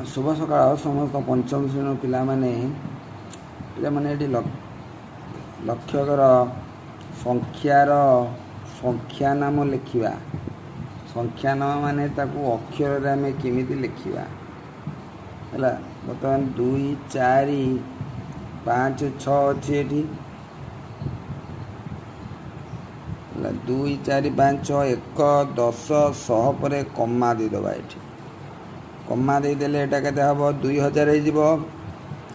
शुभ सकाळ समस्त पंचम श्रेणी पिलामाने ये लक्ष्यकर संख्यार संख्या नाम लिखा संख्या नाम माने ताकू अक्षर आम केमी लिखा है बर्तमान 2 4 5 6 अच्छी 2 4 5 6 1 10 100 पर कमा देदेबा ये कमा देदेले एटा केते हबो 2000 हो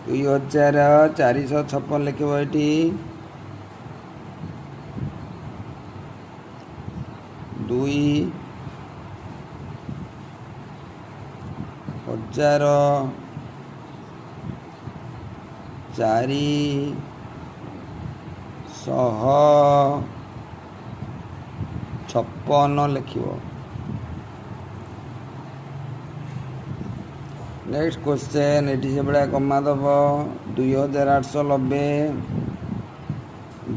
2456 लिखिबो एटी 2456 लिखिबो। नेक्स्ट क्वेश्चन ये से बड़ा कमा दब 2890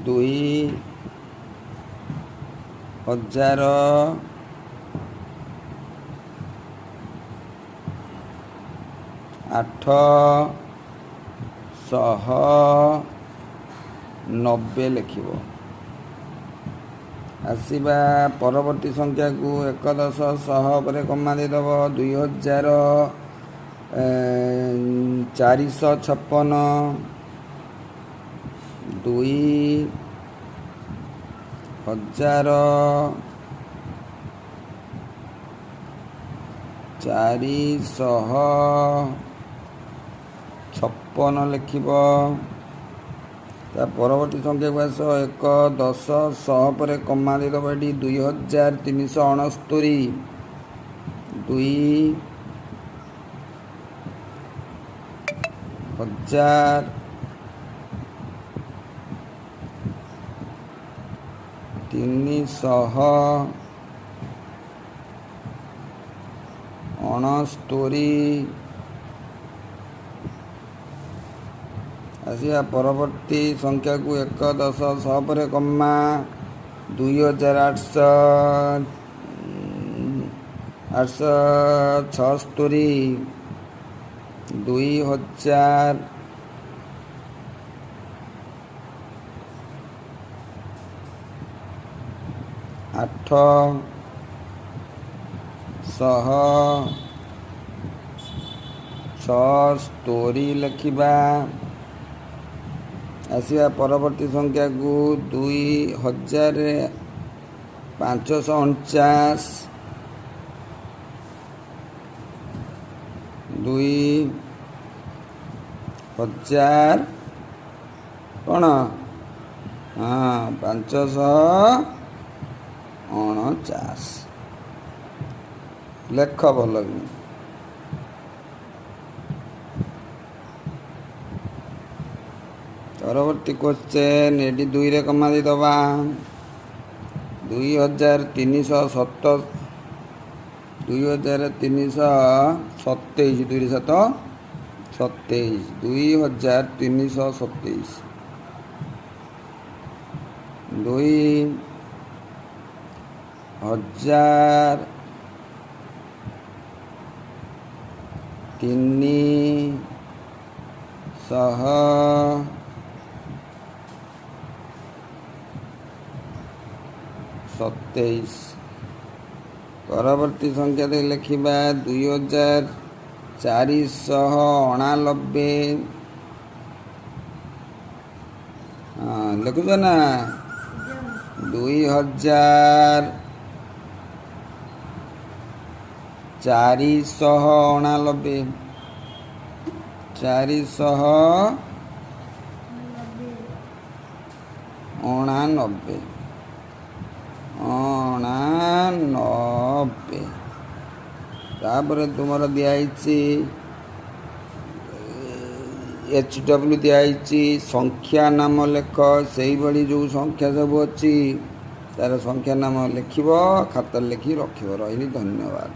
2000 890 लिखिबो। आसवा परवर्ती संख्या को 1 10 100 पर कमा देदेव 2456 2456 लिखिब। परवर्ती संख्या को आस 1 10 100 पर कमा देदेव ये 2369 2369 आसिया परवर्ती संख्या को 1 10 100 पर कमा 2876 2000 876 लिखा। आसिया परवर्ती संख्या को 2549 2000 कौन हाँ 549 लेख भल कि परवर्ती क्वेश्चन ये 2 रे कमा देदबा 2327 2327 2 7 27 2327 2327 परवर्ती संख्या दे लिखा 2489 हाँ लिखुच ना 2489 489 तापर तुम दिखाई HW दिखाई संख्या नाम लेख से भाई जो संख्या सब अच्छी तार संख्या नाम लिख खाता लिखि रख रही। धन्यवाद।